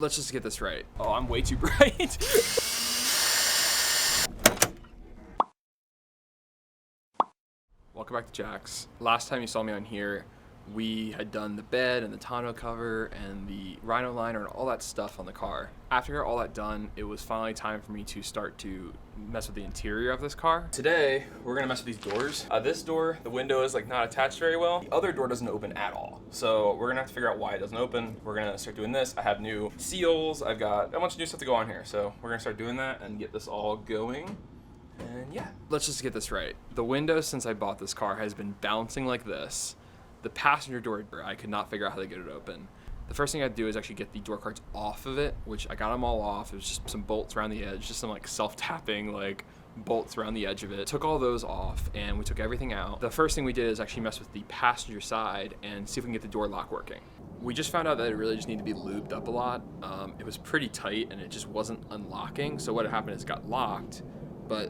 Let's just get this right. Oh, I'm way too bright. Welcome back to Jack's. Last time you saw me on here, we had done the bed and the tonneau cover and the rhino liner and all that stuff on the car. After all that done, it was finally time for me to start to mess with the interior of this car. Today, we're gonna mess with these doors. This door, the window is like not attached very well. The other door doesn't open at all. So we're gonna have to figure out why it doesn't open. We're gonna start doing this. I have new seals. I've got a bunch of new stuff to go on here. So we're gonna start doing that and get this all going. And yeah, let's just get this right. The window since I bought this car has been bouncing like this. The passenger door, I could not figure out how to get it open. The first thing I had to do is actually get the door cards off of it, which I got them all off. It was just some bolts around the edge, just some like self-tapping like bolts around the edge of it. Took all those off and we took everything out. The first thing we did is actually mess with the passenger side and see if we can get the door lock working. We just found out that it really just needed to be lubed up a lot. It was pretty tight and it just wasn't unlocking. So what had happened is it got locked, but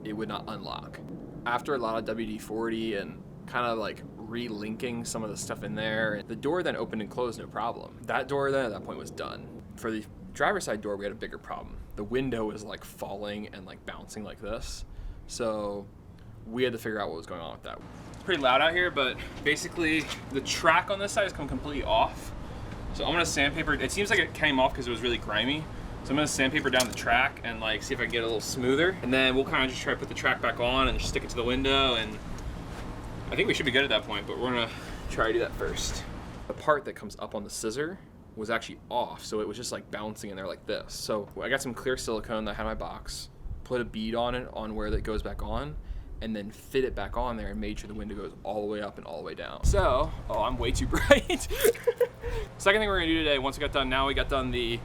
it would not unlock. After a lot of WD-40 and kind of like relinking some of the stuff in there, the door then opened and closed no problem. That door then at that point was done. For the driver's side door, we had a bigger problem. The window was like falling and like bouncing like this. So we had to figure out what was going on with that. It's pretty loud out here, but basically the track on this side has come completely off. So I'm gonna sandpaper, it seems like it came off because it was really grimy. So I'm gonna sandpaper down the track and like see if I can get it a little smoother. And then we'll kind of just try to put the track back on and just stick it to the window, and I think we should be good at that point, but we're gonna try to do that first. The part that comes up on the scissor was actually off, so it was just like bouncing in there like this. So I got some clear silicone that I had in my box, put a bead on it on where that goes back on, and then fit it back on there and made sure the window goes all the way up and all the way down. So, oh, I'm way too bright. Second thing we're gonna do today, once we got done, now we got done the,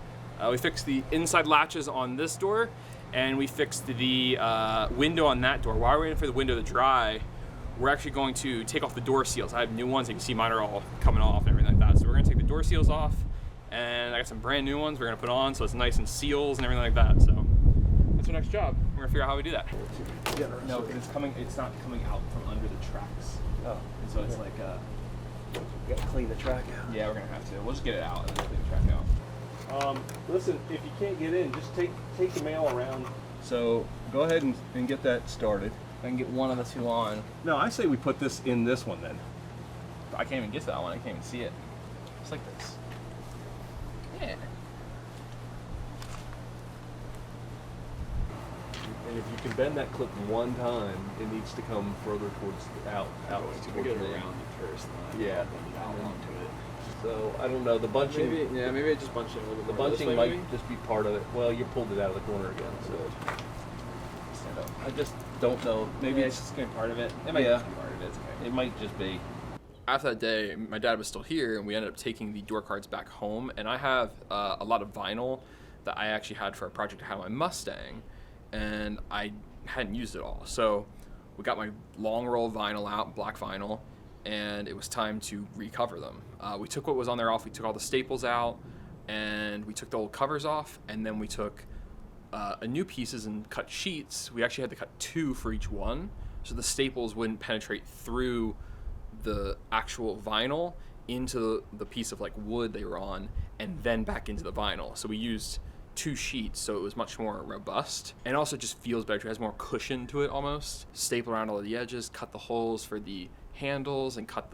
we fixed the inside latches on this door, and we fixed the window on that door. While we're waiting for the window to dry, we're actually going to take off the door seals. I have new ones. You can see mine are all coming off and everything like that. So we're gonna take the door seals off, and I got some brand new ones we're gonna put on so it's nice and seals and everything like that. So that's our next job. We're gonna figure out how we do that. No, it's not coming out from under the tracks. Oh. And so it's like, you gotta clean the track out. yeah, we're gonna have to. We'll just get it out and then clean the track out. Listen, if you can't get in, just take the mail around. So go ahead and get that started. I can get one of the two on. No, I say we put this in this one then. I can't even get to that one. I can't even see it. It's like this. Yeah. And if you can bend that clip one time, it needs to come further towards out. We get it around it first. Yeah. Out onto it. So I don't know. The bunching. Maybe I just bunch it a little bit The more. bunching might just be part of it. Well, you pulled it out of the corner again. So Stand up. I just don't know. Maybe it's just gonna be part of it. It might just be part of it. It's okay. It might just be. After that day, my dad was still here, and we ended up taking the door cards back home. And I have a lot of vinyl that I actually had for a project I had on my Mustang, and I hadn't used it all. So we got my long roll vinyl out, black vinyl, and it was time to recover them. We took what was on there off. We took all the staples out, and we took the old covers off, and then we took a new pieces and cut sheets. We actually had to cut 2 for each one, so the staples wouldn't penetrate through the actual vinyl into the piece of like wood they were on, and then back into the vinyl. So we used 2 sheets, so it was much more robust, and also just feels better. It has more cushion to it almost. Staple around all the edges, cut the holes for the handles, and cut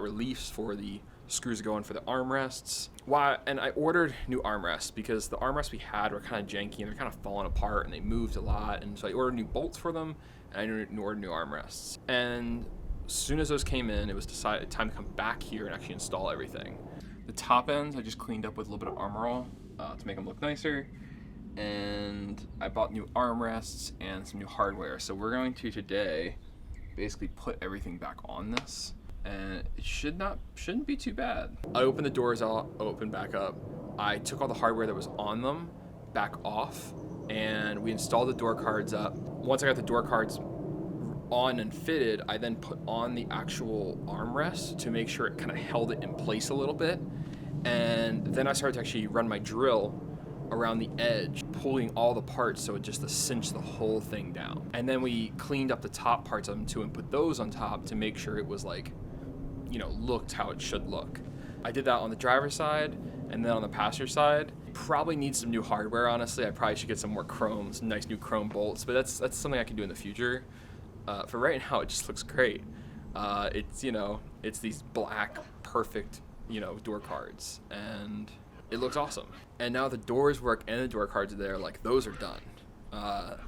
reliefs for the screws going for the armrests. And I ordered new armrests because the armrests we had were kind of janky and they're kind of falling apart and they moved a lot. And so I ordered new bolts for them, and I ordered new armrests. And as soon as those came in, it was decided time to come back here and actually install everything. The top ends I just cleaned up with a little bit of Armor All to make them look nicer. And I bought new armrests and some new hardware. So we're going to today basically put everything back on this, and it shouldn't be too bad. I opened the doors out, opened back up. I took all the hardware that was on them back off, and we installed the door cards up. Once I got the door cards on and fitted, I then put on the actual armrest to make sure it kind of held it in place a little bit. And then I started to actually run my drill around the edge, pulling all the parts so it just to cinch the whole thing down. And then we cleaned up the top parts of them too and put those on top to make sure it was like, looked how it should look. I did that on the driver's side, and then on the passenger side, Probably needs some new hardware, honestly. I probably should get some more chrome, some nice new chrome bolts, but that's something I can do in the future. For right now, it just looks great. It's, you know, it's these black, perfect, you know, door cards, and it looks awesome. And now the doors work and the door cards are there, like those are done.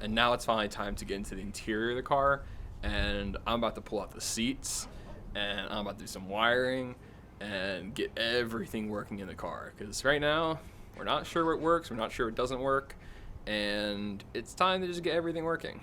And now it's finally time to get into the interior of the car, and I'm about to pull out the seats, and I'm about to do some wiring, and get everything working in the car. Because right now, we're not sure what works, we're not sure what doesn't work, and it's time to just get everything working.